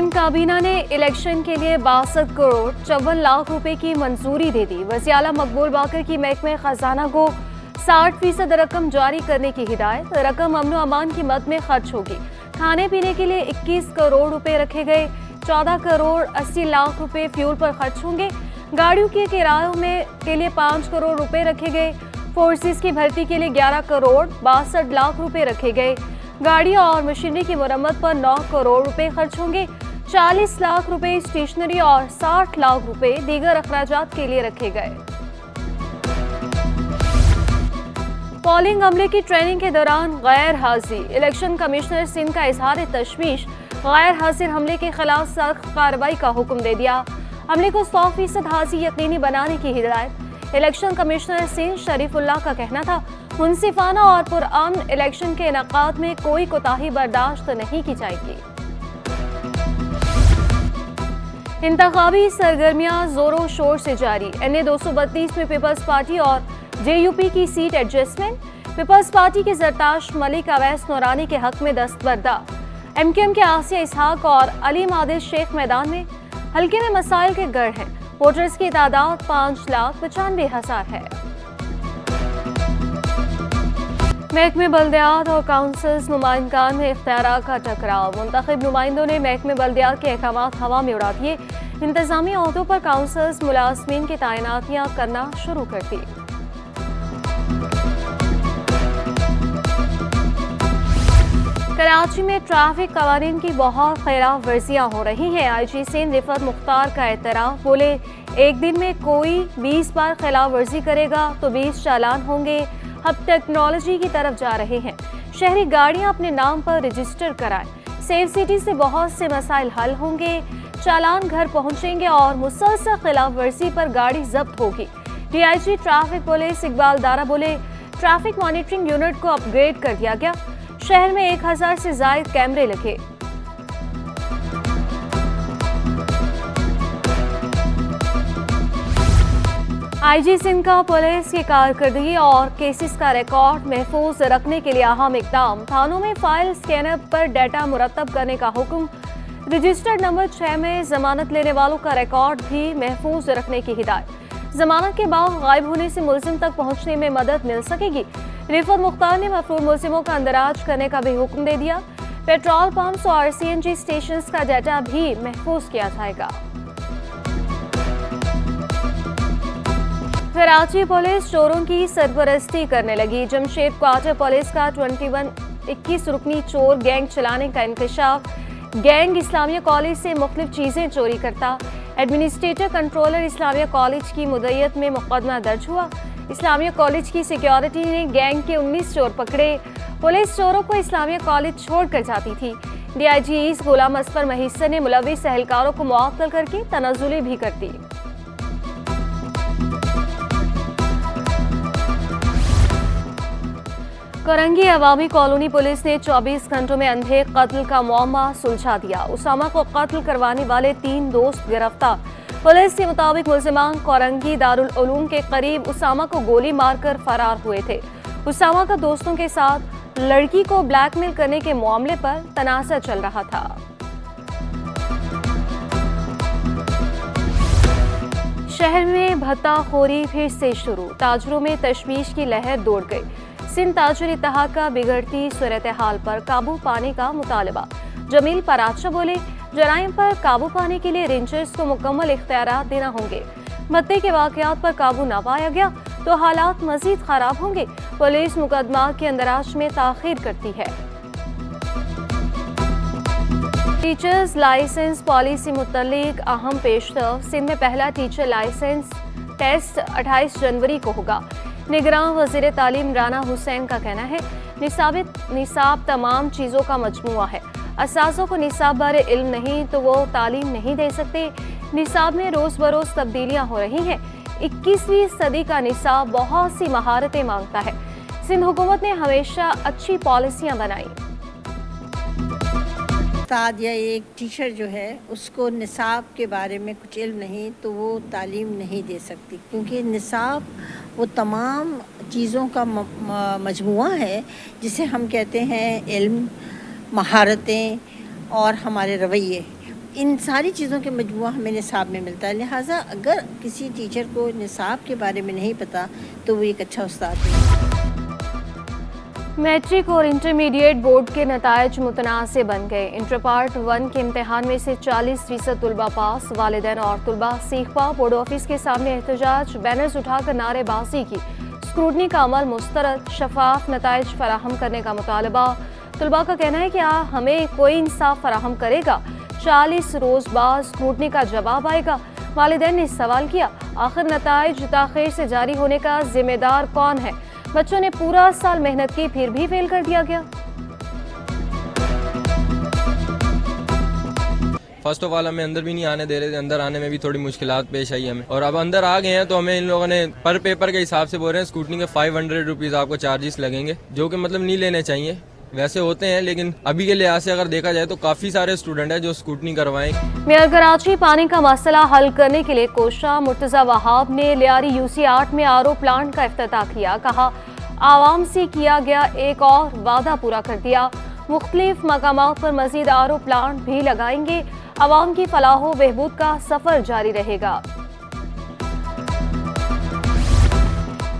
सिंध काबीना ने इलेक्शन के लिए 62 करोड़ 54 लाख रुपए की मंजूरी दे दी। वज़ीर आला मकबूल बाकर की महकमे खजाना को 60% रकम जारी करने की हिदायत। रकम अमन अमान की मद में खर्च होगी। खाने पीने के लिए 21 करोड़ रुपए रखे गए। 14 करोड़ 80 लाख रुपए फ्यूल पर खर्च होंगे। गाड़ियों के किरायों में के लिए 5 करोड़ रुपए रखे गए। फोर्सेस की भर्ती के लिए 11 करोड़ 62 लाख रुपए रखे गए। गाड़ियां और मशीनरी की मरम्मत पर 9 करोड़ रुपए खर्च होंगे। 40 लाख रुपए स्टेशनरी और 60 लाख रुपए दीगर अखराजात के लिए रखे गए। पोलिंग अमले की ट्रेनिंग के दौरान गैर हाजिर। इलेक्शन कमिश्नर सिंध का इजहार तशवीश। गैर हाजिर हमले के खिलाफ सख्त कार्रवाई का हुक्म दे दिया। हमले को 100% हाजिर यकीनी बनाने की हिदायत। इलेक्शन कमिश्नर सिंध शरीफुल्लाह का कहना था, मुनसिफाना और पुरअमन इलेक्शन के इनेकाद में कोई कोताही बर्दाश्त नहीं की जाएगी। इंतखाबी सरगर्मियां जोरों शोर से जारी। NA 232 में पीपल्स पार्टी और JUP की सीट एडजस्टमेंट। पीपल्स पार्टी के जरताश मलिक अवैस नूरानी के हक में दस्तबरदा। MQM के आसिया इसहाक और अलीम आदिल शेख मैदान में। हल्के में मसाइल के गढ़ हैं। वोटर्स की तादाद 5,95,000 है। महकमे बल्दियात और काउंसिल्स नुमाइंदगान में इख्तियारात का टकराव। मुंतखब नुमाइंदों ने महकमे बल्दियात के अहकामात हवा में उड़ा दिए। इंतजामी अहदों पर काउंसिल्स मुलाजमीन की तैनातियां करना शुरू कर दी। कराची में ट्रैफिक कवानीन की बहुत खिलाफ वर्जियां हो रही हैं। IG सिंध रिफत मुख्तार का एतराफ। बोले, एक दिन में कोई 20 बार खिलाफ वर्जी करेगा तो 20 चालान होंगे। अब टेक्नोलॉजी की तरफ जा रहे हैं। शहरी गाड़ियां अपने नाम पर रजिस्टर कराएं। सेफ सिटी से बहुत से मसाइल हल होंगे। चालान घर पहुंचेंगे और मुसलसल खिलाफ वर्जी पर गाड़ी जब्त होगी। DIG traffic police Iqbal Dara बोले, ट्रैफिक मॉनिटरिंग यूनिट को अपग्रेड कर दिया गया। शहर में 1000 से ज्यादा कैमरे लगे। IG सिंध का पुलिस की कारकर्दगी और केसेस का रिकॉर्ड महफूज रखने के लिए अहम इकदाम। थानों में फाइल स्कैनर पर डाटा मुरतब करने का हुक्म। रजिस्टर्ड नंबर 6 में जमानत लेने वालों का रिकॉर्ड भी महफूज रखने की हिदायत। जमानत के बाद गायब होने से मुलजिम तक पहुंचने में मदद मिल सकेगी। रिफत मुख्तार ने मफरूर मुलजिमों का अंदराज करने का भी हुक्म दे दिया। पेट्रोल पंप्स और CNG स्टेशंस का डाटा भी महफूज किया जाएगा। कराची पुलिस चोरों की सरपरस्ती करने लगी। जमशेद क्वार्टर पुलिस का 21 रुकनी चोर गैंग चलाने का इंकशाफ। गैंग इस्लामिया कॉलेज से मुख्तलिफ चीजें चोरी करता। एडमिनिस्ट्रेटर कंट्रोलर इस्लामिया कॉलेज की मुद्दत में मुकदमा दर्ज हुआ। इस्लामिया कॉलेज की सिक्योरिटी ने गैंग के 19 चोर पकड़े। पुलिस चोरों को इस्लामिया कॉलेज छोड़कर जाती थी। DIG ईस्ट गुलाम असफर महिस्सर ने मुलविस एहलकारों को मुअत्तल करके तनाजुली भी कर दी। करंगी अवामी कॉलोनी पुलिस ने 24 घंटों में अंधे कत्ल का मुअम्मा सुलझा दिया। उसामा को कत्ल करवाने वाले 3 दोस्त गिरफ्तार। पुलिस के मुताबिक मुलजिमान करंगी दारुल उलूम के करीब उसामा को गोली मारकर फरार हुए थे। उसामा का दोस्तों के साथ लड़की को ब्लैकमेल करने के मामले पर तनाज़ा चल रहा था। शहर में भत्ताखोरी फिर से शुरू। ताजरों में तशवीश की लहर दौड़ गई। सिंध ताजर इत्तेहाद का बिगड़ती सूरत हाल पर काबू पाने का मुतालबा। जमील पराचा बोले, जराइम पर काबू पाने के लिए रेंजर्स को मुकम्मल इख्तियारात देना होंगे। भत्ते के वाकयात पर काबू न पाया गया तो हालात मजीद खराब होंगे। पुलिस मुकदमा के अंदराज में ताखीर करती है। टीचर्स लाइसेंस पॉलिसी मुतल्लिक अहम पेशरफ। सिंध में पहला टीचर लाइसेंस टेस्ट 28 जनवरी को होगा। निगरान वज़ीर तालीम राना हुसैन का कहना है, निसाब तमाम चीज़ों का मजमुआ है। असासों को निसाब बारे इल्म नहीं तो वो तालीम नहीं दे सकते। निसाब में रोज़ बरोज़ तब्दीलियाँ हो रही हैं। 21वीं सदी का निसाब बहुत सी महारतें मांगता है। सिंध हुकूमत ने हमेशा अच्छी पॉलिसियाँ बनाई। उस्ताद या एक टीचर जो है उसको निसाब के बारे में कुछ इल्म नहीं तो वो तालीम नहीं दे सकती, क्योंकि निसाब वो तमाम चीज़ों का मजमुआ है जिसे हम कहते हैं इल्म, महारतें और हमारे रवैये। इन सारी चीज़ों के मजमुआ हमें निसाब में मिलता है। लिहाजा अगर किसी टीचर को निसाब के बारे में नहीं पता तो वो एक अच्छा उस्ताद नहीं। मैट्रिक और इंटरमीडिएट बोर्ड के नतायज मुतनासिब बन गए। इंटर पार्ट 1 के इम्तिहान में से 40% तुलबा पास, वालिदैन और तुलबा सीखपा। बोर्ड ऑफिस के सामने एहतजाज, बैनर्स उठाकर नारेबाजी की। स्क्रूटनी का अमल मुस्तरद, शफाफ नतायज फराहम करने का मुतालबा। तुलबा का कहना है कि हमें कोई इंसाफ फराहम करेगा, 40 रोज बाद स्क्रूटनी का जवाब आएगा। वालिदैन ने सवाल किया, आखिर नतायज ताखीर से जारी होने का जिम्मेदार कौन है? बच्चों ने पूरा साल मेहनत की फिर भी फेल कर दिया गया। फर्स्ट ऑफ ऑल हमें अंदर भी नहीं आने दे रहे थे, अंदर आने में भी थोड़ी मुश्किलात पेश आई हमें, और अब अंदर आ गए हैं तो हमें इन लोगों ने पर पेपर के हिसाब से बोल रहे हैं स्कूटनी के 500 रुपीज़ आपको चार्जेस लगेंगे, जो कि मतलब नहीं लेने चाहिए। वैसे होते हैं लेकिन अभी के लिहाज से अगर देखा जाए तो काफी सारे स्टूडेंट हैं जो स्कूटनी करवाएं। मेयर कराची पानी का मसला हल करने के लिए कोशा। मुर्तजा वहाब ने लियारी UC8 में आरओ प्लांट का इफ्तिताह किया। कहा, आवाम से किया गया एक और वादा पूरा कर दिया। मुख्तलिफ मकामात पर मजीद आरओ प्लांट भी लगाएंगे। आवाम की फलाहो बहबूद का सफर जारी रहेगा।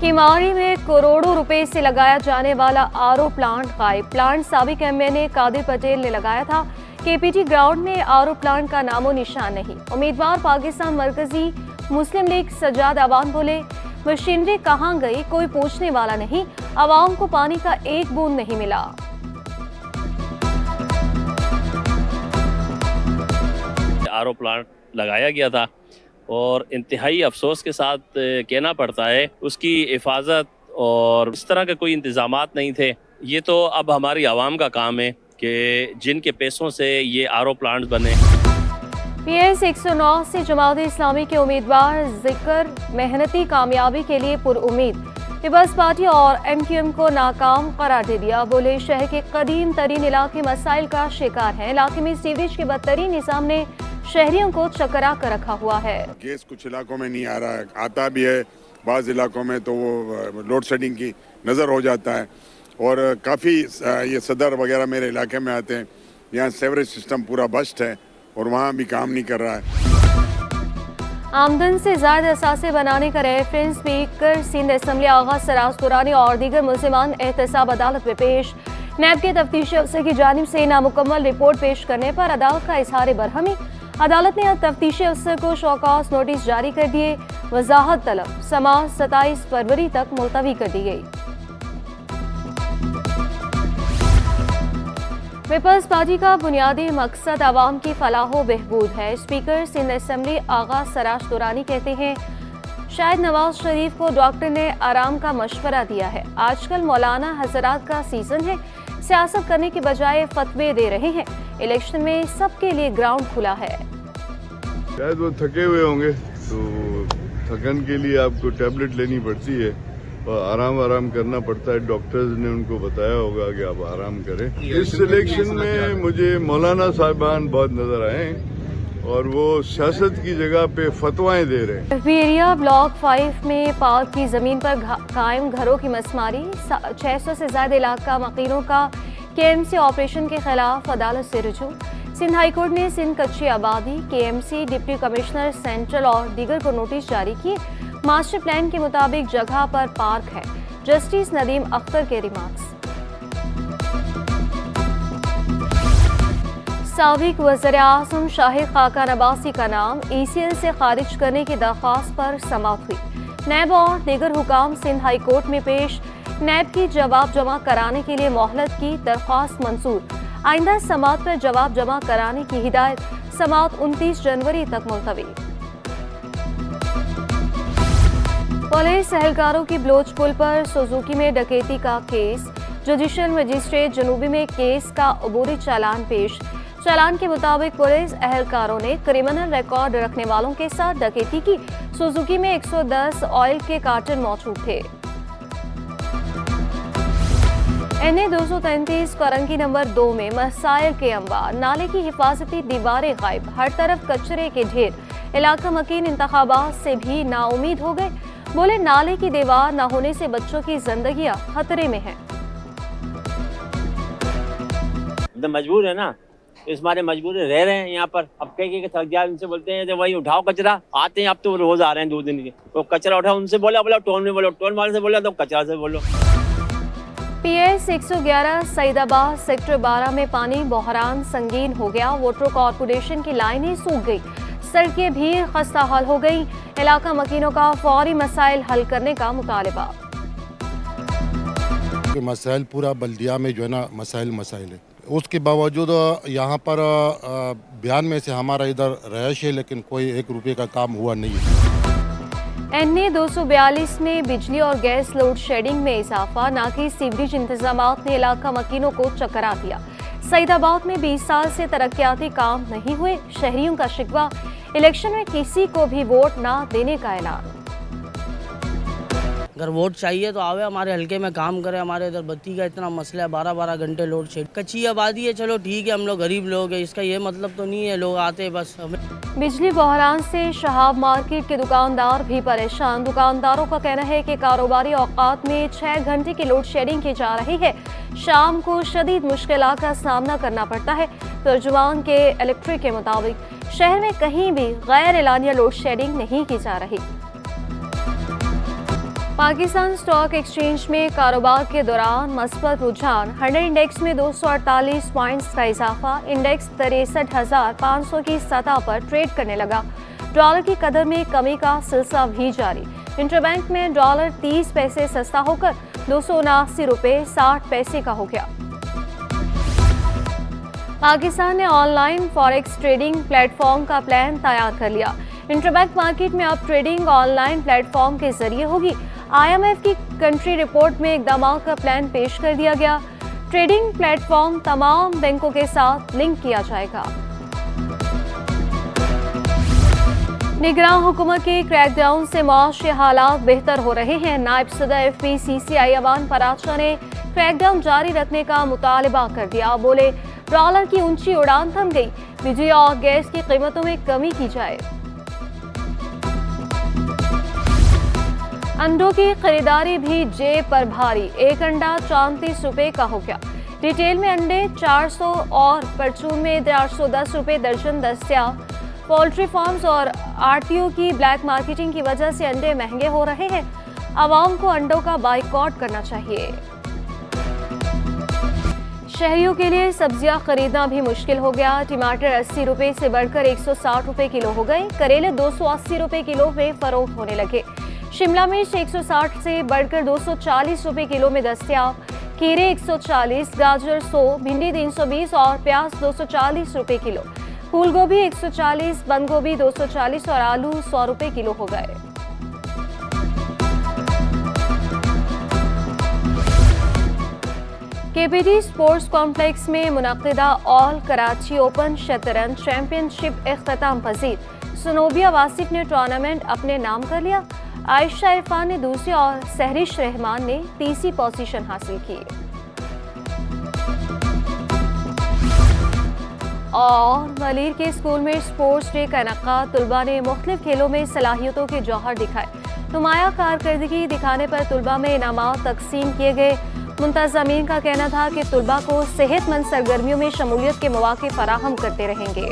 किमारी में करोड़ों रुपए से लगाया जाने वाला आरओ प्लांट गायब। प्लांट साबिक MNA कादिर पटेल ने लगाया था। KPT ग्राउंड में आरओ प्लांट का नामो निशान नहीं। उम्मीदवार पाकिस्तान मरकजी मुस्लिम लीग सज्जाद अवान बोले, मशीनरी कहाँ गई कोई पूछने वाला नहीं, आवाम को पानी का एक बूंद नहीं मिला। आरओ प्लांट लगाया गया था और इंतहाई अफसोस के साथ कहना पड़ता है उसकी हिफाजत और इस तरह के कोई इंतजामात नहीं थे। ये तो अब हमारी आवाम का काम है कि जिनके पैसों से ये आरओ प्लांट्स बने। PS 109 से जमात इस्लामी के उम्मीदवार जिक्र मेहनती कामयाबी के लिए पुरउम्मीद। पीपल्स पार्टी और MQM को नाकाम करार दे दिया। बोले, शहर के कदीम तरीन इलाके मसाइल का शिकार हैं। इलाके में सीवरेज के बदतरीन निज़ाम ने शहरियों को चकरा कर रखा हुआ है। गैस कुछ इलाकों में नहीं आ रहा है, आता भी है बाज़ इलाकों में तो वो लोड शेडिंग की नज़र हो जाता है। और काफ़ी ये सदर वगैरह मेरे इलाके में आते हैं, यहाँ सेवरेज सिस्टम पूरा बस्ट है और वहाँ भी काम नहीं कर रहा है। आमदन से ज़ायद असासे बनाने का रेफरेंस स्पीकर सिंध असम्बली आगा सराज दुरानी और दीगर मुल्जिमान एहतसाब अदालत में पेश। नैब के तफ्तीशी अफसर की जानिब से नामुकम्मल रिपोर्ट पेश करने पर अदालत का इजहार बरहमी। अदालत ने तफ्तीशी अफसर को शौकॉस नोटिस जारी कर दिए। वजाहत तलब समाअत 27 फरवरी तक मुलतवी कर दी गई। पीपल्स पार्टी का बुनियादी मकसद आवाम की फलाहो बहबूद है। स्पीकर सिंध असम्बली आगा सराज दुरानी कहते हैं, शायद नवाज शरीफ को डॉक्टर ने आराम का मशवरा दिया है। आजकल मौलाना हजरात का सीजन है, सियासत करने के बजाय फतवे दे रहे हैं। इलेक्शन में सबके लिए ग्राउंड खुला है। शायद वो थके हुए होंगे तो थकन के लिए आपको टैबलेट लेनी पड़ती है और आराम करना पड़ता है। डॉक्टर्स ने उनको बताया होगा कि आप आराम करें। इस इलेक्शन में मुझे मौलाना साहिबान बहुत नजर आए और वो सियासत की जगह पे फतवाएं दे रहे हैं। एरिया ब्लॉक 5 में पार्क की जमीन पर कायम घरों की मसमारी। 600 से ज्यादा इलाका मकीनों का KMC ऑपरेशन के खिलाफ अदालत से रुजू। सिंध हाईकोर्ट ने सिंध कच्ची आबादी, KMC, डिप्टी कमिश्नर सेंट्रल और दीगर को नोटिस जारी किए। मास्टर प्लान के मुताबिक जगह पर पार्क है। जस्टिस नदीम अख्तर के रिमार्क्स। साबिक वज़ीर-ए-आज़म शाहिद खाकान अब्बासी का नाम ECL से खारिज करने की दरख्वास्त पर समाअत हुई। नैब और दीगर हुकाम सिंध हाई कोर्ट में पेश। नैब की जवाब जमा कराने के लिए मोहलत की दरख्वास्त मंजूर। आइंदा समाअत पर जवाब जमा कराने की हिदायत। समाअत 29 जनवरी तक मुलतवी। पुलिस एहलकारों की ब्लोच पुल पर सुजुकी में डकैती का केस। जुडिशल मजिस्ट्रेट जनूबी में केस का अबूरी चालान पेश। चालान के मुताबिक पुलिस एहलकारों ने क्रिमिनल रिकॉर्ड रखने वालों के साथ डकैती की। सुजुकी में 110 ऑयल के कार्टन मौजूद थे। NA 233 करंगी नंबर 2 में मसाइल के अंबार। नाले की हिफाजती दीवारें गायब, हर तरफ कचरे के ढेर। इलाका मकीन इंतखाबात से भी नाउमीद हो गए। बोले, नाले की दीवार न होने से बच्चों की जिंदगियां खतरे में हैं। मजबूर है ना, इस मारे मजबूरी रह रहे हैं यहाँ पर। अब कई थक गया, उनसे बोलते हैं वही उठाओ कचरा, आते हैं अब तो रोज आ रहे हैं 2 दिन के, तो कचरा उठाओ, उनसे बोला टोन में बोलो, टोन वाले से बोला तो कचरा से बोलो। PS 111 सईदाबाद सेक्टर 12 में पानी बहरान संगीन हो गया। वाटर कॉर्पोरेशन की लाइनें सूख गई, सड़कें भी खस्ता हाल हो गई। इलाका मकीनों का फौरी मसाइल हल करने का मुतालबा। मसाइल पूरा बल्दिया में जो है ना मसाइल है, उसके बावजूद यहाँ पर बयान में से हमारा इधर रहायश है, लेकिन कोई 1 रुपये का काम हुआ नहीं है। NA 242 में बिजली और गैस लोड शेडिंग में इजाफा। नाकी सीवरेज इंतजामात ने इलाका मकीनों को चकरा दिया। सईदाबाद में 20 साल से तरक्याती काम नहीं हुए, शहरियों का शिकवा। इलेक्शन में किसी को भी वोट ना देने का ऐलान। अगर वोट चाहिए तो आवे, हमारे हल्के में काम करे। हमारे इधर बत्ती का इतना मसला है, 12-12 घंटे लोड शेड। कच्ची आबादी है, चलो ठीक है, हम लोग गरीब लोग हैं, इसका ये मतलब तो नहीं है लोग आते बस हमें। बिजली बहरान से शहाब मार्केट के दुकानदार भी परेशान। दुकानदारों का कहना है कि कारोबारी औकात में 6 घंटे की लोड शेडिंग की जा रही है। शाम को शदीद मुश्किलात का सामना करना पड़ता है। तर्जुमान के इलेक्ट्रिक के मुताबिक शहर में कहीं भी गैर एलानिया लोड शेडिंग नहीं की जा रही। पाकिस्तान स्टॉक एक्सचेंज में कारोबार के दौरान मस्बत रुझान। 100 इंडेक्स में 248 पॉइंट्स का इजाफा। इंडेक्स 63,500 की सतह पर ट्रेड करने लगा। डॉलर की कदर में कमी का सिलसिला भी जारी। इंटरबैंक में डॉलर 30 पैसे सस्ता होकर 279 रुपये 60 पैसे का हो गया। पाकिस्तान ने ऑनलाइन फॉरेक्स ट्रेडिंग प्लेटफॉर्म का प्लान तैयार कर लिया। इंटरबैंक मार्केट में अब ट्रेडिंग ऑनलाइन प्लेटफॉर्म के जरिए होगी। IMF की कंट्री रिपोर्ट में इकदाम का प्लान पेश कर दिया गया। ट्रेडिंग प्लेटफॉर्म तमाम बैंकों के साथ लिंक किया जाएगा। निगरान हुकूमत के क्रैकडाउन से माशी हालात बेहतर हो रहे हैं। नायब सदर FPCCI अवान पराचा ने क्रैकडाउन जारी रखने का मुतालबा कर दिया। बोले डॉलर की ऊंची उड़ान थम गई, बिजली और गैस की कीमतों में कमी की जाए। अंडों की खरीदारी भी जेब पर भारी। एक अंडा 34 रुपये का हो गया। रिटेल में अंडे 400 और परचून में 410 रुपये दर्जन दस्तियाब। पोल्ट्री फार्म्स और RTO की ब्लैक मार्केटिंग की वजह से अंडे महंगे हो रहे हैं। आवाम को अंडों का बाइकआउट करना चाहिए। शहरियों के लिए सब्जियां खरीदना भी मुश्किल हो गया। टमाटर 80 रुपये से बढ़कर 160 रुपये किलो हो गए। करेले 280 रुपये किलो में फरोख्त होने लगे। शिमला मिर्च 160 से बढ़कर 240 रुपये किलो में दस्तियाब। खीरे 140, गाजर 100, भिंडी 320 और प्याज 240 रुपये किलो। फूल गोभी 140, बंद गोभी 240 और आलू 100 रुपये किलो हो गए। KPD स्पोर्ट्स कॉम्प्लेक्स में मुनक़िदा ऑल कराची ओपन शतरंज चैंपियनशिप इख्तिताम पजीर। सनोबिया वासिफ ने टूर्नामेंट अपने नाम कर लिया। आयशा इरफान ने दूसरी और सहरिश रहमान ने तीसरी पोजीशन हासिल की। और वलीर के स्कूल में स्पोर्ट्स डे का इनक़ाद। तुलबा ने मुख्तलिफ खेलों में सलाहियतों के जौहर दिखाए। नुमाया कारकर्दगी दिखाने पर तुलबा में इनामात तकसीम किए गए। मुंतज़मीन का कहना था कि तुलबा को सेहतमंद सरगर्मियों में शमूलियत के मौके फराहम करते रहेंगे।